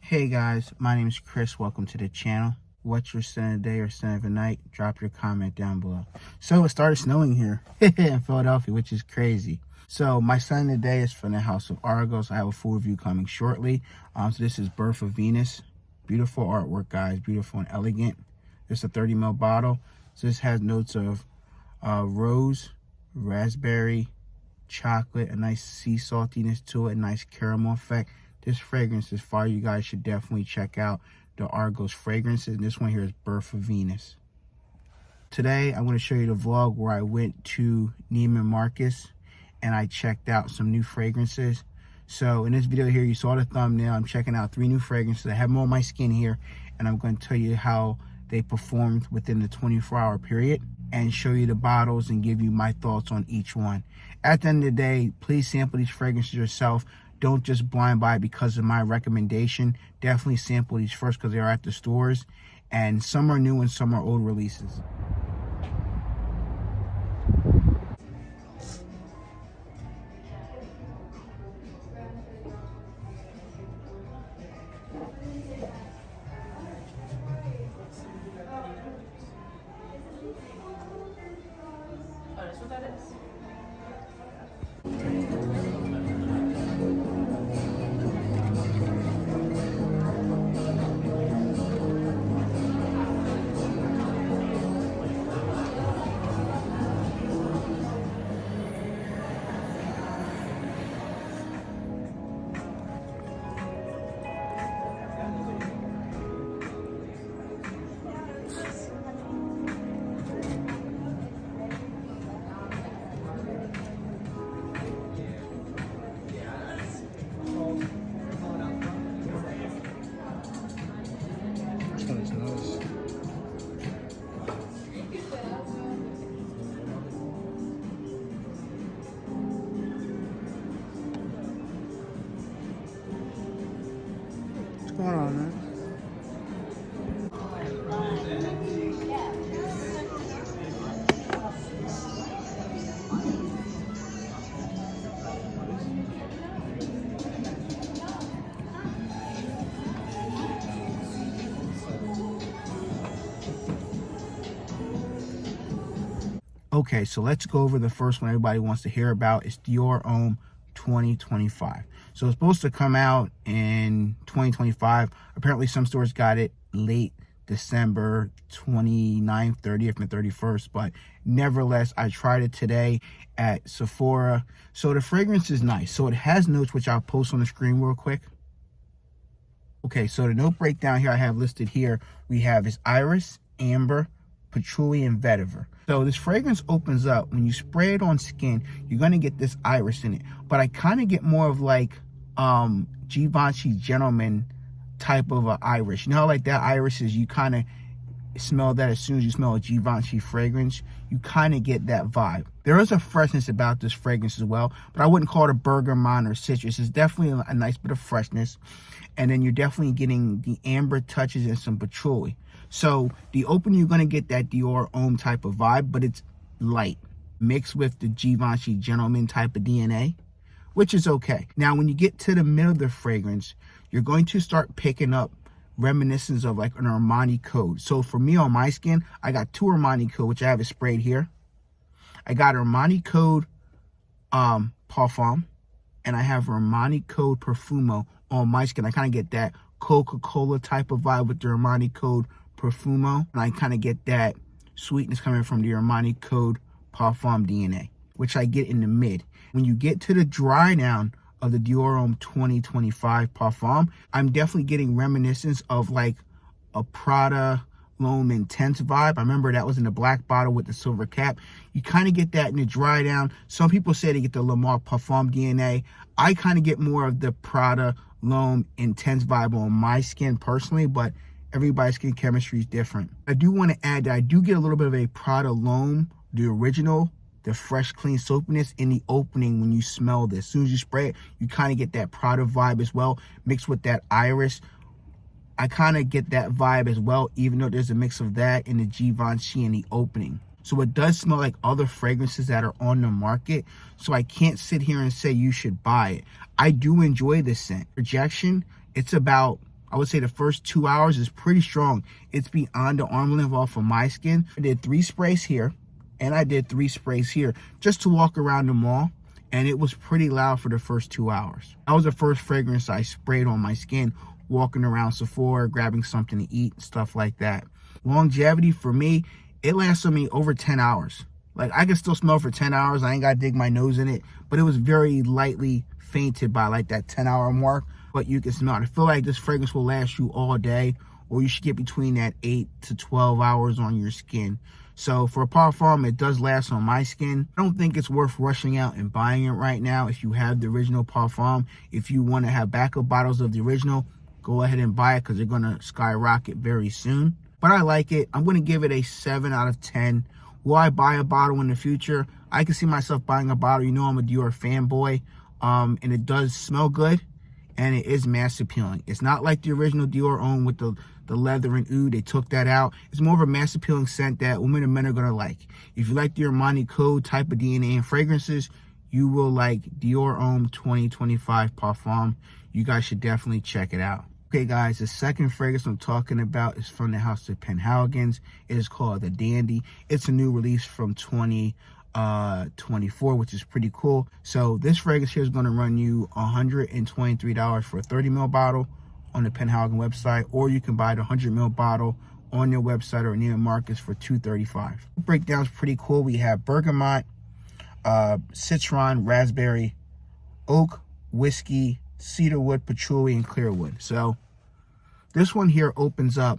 Hey guys, my name is Chris. Welcome to the channel. What's your scent of the day or scent of the night? Drop your comment down below. So it started snowing here in Philadelphia, which is crazy. So my scent of the day is from the House of Argos. I have a full review coming shortly. So this is Birth of Venus. Beautiful artwork, guys. Beautiful and elegant. It's a 30 ml bottle. So this has notes of rose, raspberry, chocolate, a nice sea saltiness to it, a nice caramel effect. This fragrance is fire. You guys should definitely check out the Argos fragrances. And this one here is Birth of Venus. Today, I'm going to show you the vlog where I went to Neiman Marcus and I checked out some new fragrances. So in this video here, you saw the thumbnail. I'm checking out 3 new fragrances. I have them on my skin here, and I'm going to tell you how they performed within the 24-hour period and show you the bottles and give you my thoughts on each one. At the end of the day, please sample these fragrances yourself. Don't just blind buy because of my recommendation. Definitely sample these first because they are at the stores. And some are new and some are old releases. Oh, that's what that is? This one is nice. What's going on, man? Okay, so let's go over the first one everybody wants to hear about. It's Dior Homme 2025. So it's supposed to come out in 2025. Apparently some stores got it late December 29th, 30th, and 31st. But nevertheless, I tried it today at Sephora. So the fragrance is nice. So it has notes, which I'll post on the screen real quick. Okay, so the note breakdown here I have listed here, we have is iris, amber, patchouli, and vetiver. So this fragrance opens up. When you spray it on skin, you're going to get this iris in it. But I kind of get more of like Givenchy Gentleman type of a iris. You know how like that iris is, you kind of smell that as soon as you smell a Givenchy fragrance. You kind of get that vibe. There is a freshness about this fragrance as well, but I wouldn't call it a bergamot or citrus. It's definitely a nice bit of freshness. And then you're definitely getting the amber touches and some patchouli. So the opening, you're going to get that Dior Homme type of vibe, but it's light, mixed with the Givenchy Gentleman type of DNA, which is okay. Now, when you get to the middle of the fragrance, you're going to start picking up reminiscence of like an Armani Code. So for me on my skin, I got 2 Armani Code, which I have it sprayed here. I got Armani Code Parfum, and I have Armani Code Profumo on my skin. I kind of get that Coca-Cola type of vibe with the Armani Code Profumo, and I kind of get that sweetness coming from the Armani Code Parfum DNA, which I get in the mid. When you get to the dry down of the Dior Homme 2025 Parfum, I'm definitely getting reminiscence of like a Prada L'Homme Intense vibe. I remember that was in the black bottle with the silver cap. You kind of get that in the dry down. Some people say they get the Lamar Parfum DNA. I kind of get more of the Prada L'Homme Intense vibe on my skin personally, but everybody's skin chemistry is different. I do want to add that I do get a little bit of a Prada L'Homme, the original, the fresh, clean soapiness in the opening when you smell this. As soon as you spray it, you kind of get that Prada vibe as well, mixed with that iris. I kind of get that vibe as well, even though there's a mix of that in the Givenchy in the opening. So it does smell like other fragrances that are on the market. So I can't sit here and say you should buy it. I do enjoy this scent. Rejection, it's about I would say the first 2 hours is pretty strong. It's beyond the arm length off of my skin. I did 3 sprays here, and I did 3 sprays here just to walk around the mall, and it was pretty loud for the first 2 hours. That was the first fragrance I sprayed on my skin, walking around Sephora, grabbing something to eat, stuff like that. Longevity for me, it lasted me over 10 hours. Like, I can still smell for 10 hours. I ain't got to dig my nose in it, but it was very lightly fainted by like that 10-hour mark, but you can smell it. I feel like this fragrance will last you all day, or you should get between that 8 to 12 hours on your skin. So for a parfum, it does last on my skin. I don't think it's worth rushing out and buying it right now. If you have the original parfum, if you want to have backup bottles of the original, go ahead and buy it because they're going to skyrocket very soon. But I like it. I'm going to give it a 7 out of 10. Will I buy a bottle in the future? I can see myself buying a bottle. You know I'm a Dior fanboy. And it does smell good, and it is mass appealing. It's not like the original Dior Homme with the leather and oud. They took that out. It's more of a mass appealing scent that women and men are gonna like. If you like the Armani Code type of DNA and fragrances, you will like Dior Homme 2025 Parfum. You guys should definitely check it out. Okay guys, the second fragrance I'm talking about is from the house of Penhaligon's. It is called the Dandy. It's a new release from 2024, which is pretty cool. So this fragrance here is going to run you $123 for a 30 ml bottle on the Penhaligon website, or you can buy the 100 ml bottle on their website or Neiman Marcus for $235. Breakdown's pretty cool. We have bergamot, citron, raspberry, oak, whiskey, cedarwood, patchouli, and clearwood. So this one here opens up.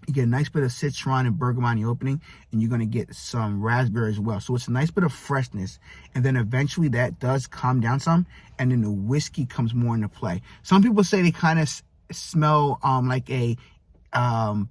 You get a nice bit of citron and bergamot in the opening, and you're going to get some raspberry as well. So it's a nice bit of freshness, and then eventually that does calm down some, and then the whiskey comes more into play. Some people say they kind of smell like a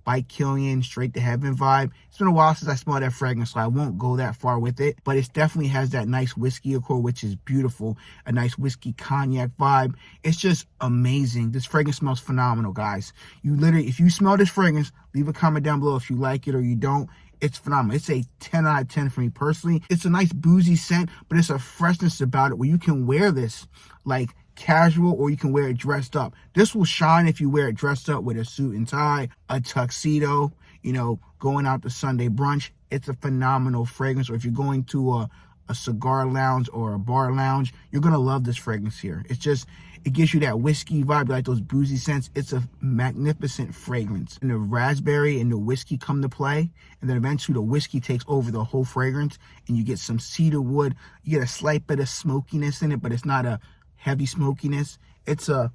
Bike Killian Straight to Heaven vibe. It's been a while since I smelled that fragrance, so I won't go that far with it, but it definitely has that nice whiskey accord, which is beautiful. A nice whiskey cognac vibe. It's just amazing. This fragrance smells phenomenal, guys. You literally, if you smell this fragrance, leave a comment down below if you like it or you don't. It's phenomenal. It's a 10 out of 10 for me personally. It's a nice boozy scent, but it's a freshness about it where you can wear this like casual, or you can wear it dressed up. This will shine if you wear it dressed up with a suit and tie, a tuxedo, you know, going out to Sunday brunch. It's a phenomenal fragrance. Or if you're going to a cigar lounge or a bar lounge, you're going to love this fragrance here. It's just, it gives you that whiskey vibe, like those boozy scents. It's a magnificent fragrance. And the raspberry and the whiskey come to play. And then eventually the whiskey takes over the whole fragrance, and you get some cedar wood. You get a slight bit of smokiness in it, but it's not a heavy smokiness. It's a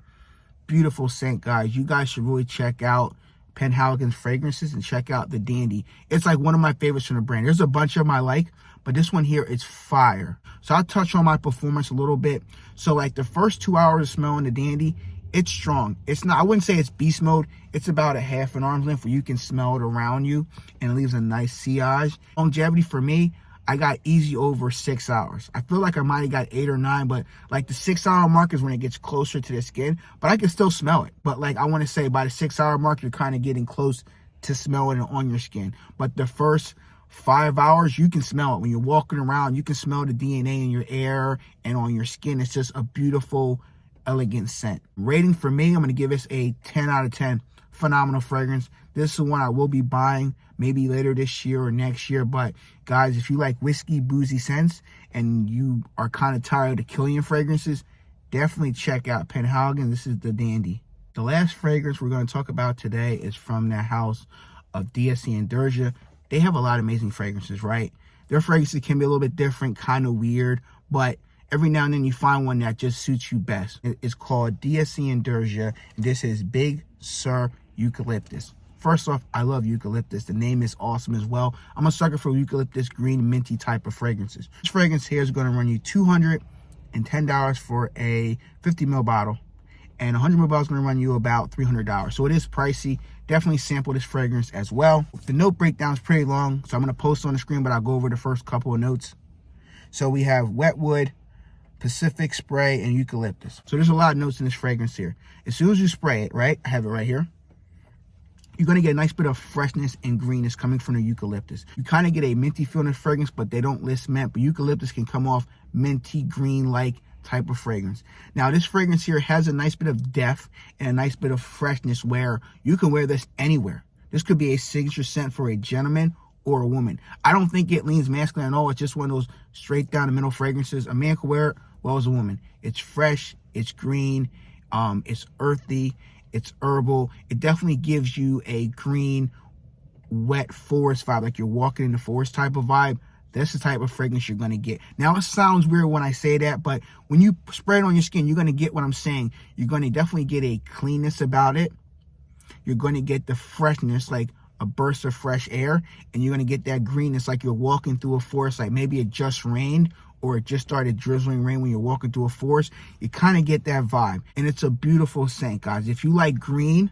beautiful scent, guys. You guys should really check out Penhaligon's fragrances and check out the Dandy. It's like one of my favorites from the brand. There's a bunch of them I like, but this one here is fire. So I'll touch on my performance a little bit. So like the first 2 hours of smelling the Dandy, it's strong. It's not, I wouldn't say it's beast mode. It's about a half an arm's length where you can smell it around you, and it leaves a nice sillage. Longevity for me, I got easy over 6 hours. I feel like I might have got 8 or 9, but like the 6 hour mark is when it gets closer to the skin, but I can still smell it. But like I want to say by the 6 hour mark, you're kind of getting close to smelling it on your skin. But the first 5 hours, you can smell it. When you're walking around, you can smell the DNA in your air and on your skin. It's just a beautiful, elegant scent. Rating for me, I'm going to give this a 10 out of 10. Phenomenal fragrance. This is one I will be buying maybe later this year or next year. But guys, if you like whiskey, boozy scents, and you are kind of tired of the Killian fragrances, definitely check out Penhaligon. This is the Dandy. The last fragrance we're going to talk about today is from the house of DS&DURG. They have a lot of amazing fragrances, right? Their fragrances can be a little bit different, kind of weird, but every now and then you find one that just suits you best. It's called DS&DURG. This is Big Sur Eucalyptus. First off, I love eucalyptus. The name is awesome as well. I'm a sucker for eucalyptus, green, minty type of fragrances. This fragrance here is going to run you $210 for a 50 ml bottle, and 100 ml bottle is going to run you about $300. So it is pricey. Definitely sample this fragrance as well. The note breakdown is pretty long, so I'm going to post on the screen, but I'll go over the first couple of notes. So we have wetwood, Pacific spray, and eucalyptus. So there's a lot of notes in this fragrance here. As soon as you spray it, right, I have it right here, you're going to get a nice bit of freshness and greenness coming from the eucalyptus. You kind of get a minty feel in this fragrance, but they don't list mint, but eucalyptus can come off minty green like type of fragrance. Now, this fragrance here has a nice bit of depth and a nice bit of freshness where you can wear this anywhere. This could be a signature scent for a gentleman or a woman. I don't think it leans masculine at all. It's just one of those straight down the middle fragrances. A man can wear it well as a woman. It's fresh, it's green, it's earthy, it's herbal. It definitely gives you a green, wet forest vibe, like you're walking in the forest type of vibe. That's the type of fragrance you're going to get. Now, it sounds weird when I say that, but when you spray it on your skin, you're going to get what I'm saying. You're going to definitely get a cleanness about it. You're going to get the freshness, like a burst of fresh air, and you're going to get that greenness like you're walking through a forest, like maybe it just rained or it just started drizzling rain when you're walking through a forest. You kind of get that vibe, and it's a beautiful scent, guys. If you like green,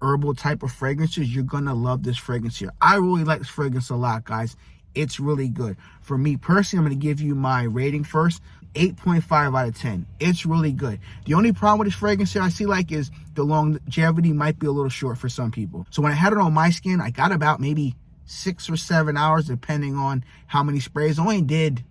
herbal type of fragrances, you're going to love this fragrance here. I really like this fragrance a lot, guys. It's really good. For me personally, I'm going to give you my rating first. 8.5 out of 10. It's really good. The only problem with this fragrance here I see like is the longevity might be a little short for some people. So when I had it on my skin, I got about maybe 6 or 7 hours depending on how many sprays. I did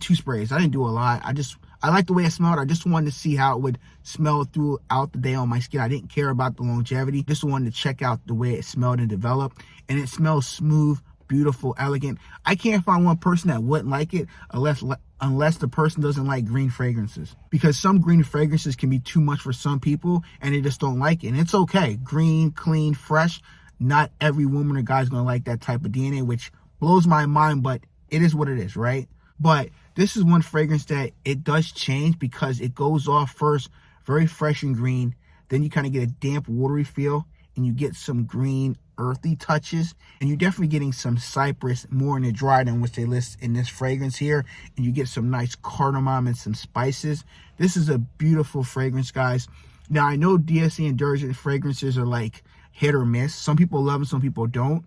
2 sprays. I didn't do a lot. I like the way it smelled. I just wanted to see how it would smell throughout the day on my skin. I didn't care about the longevity. Just wanted to check out the way it smelled and developed. And it smells smooth, beautiful, elegant. I can't find one person that wouldn't like it unless the person doesn't like green fragrances, because some green fragrances can be too much for some people and they just don't like it. And it's okay. Green, clean, fresh. Not every woman or guy is going to like that type of DNA, which blows my mind, but it is what it is, right? But this is one fragrance that it does change because it goes off first very fresh and green. Then you kind of get a damp, watery feel, and you get some green, earthy touches, and you're definitely getting some cypress more in the dry than what they list in this fragrance here, and you get some nice cardamom and some spices. This is a beautiful fragrance, guys. Now, I know DS&DURG fragrances are like hit or miss. Some people love them, some people don't.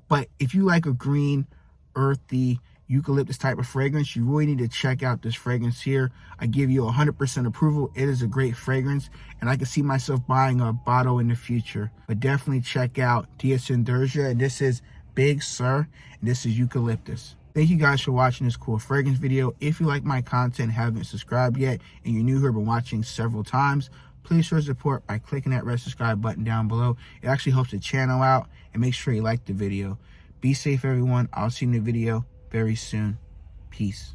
But if you like a green, earthy, eucalyptus type of fragrance, you really need to check out this fragrance here. I give you 100% approval. It is a great fragrance, and I can see myself buying a bottle in the future. But definitely check out DS&DURG, and this is Big Sur, and this is eucalyptus. Thank you guys for watching this cool fragrance video. If you like my content, haven't subscribed yet, and you're new here, been watching several times, please show support by clicking that red subscribe button down below. It actually helps the channel out, and make sure you like the video. Be safe, everyone. I'll see you in the video very soon. Peace.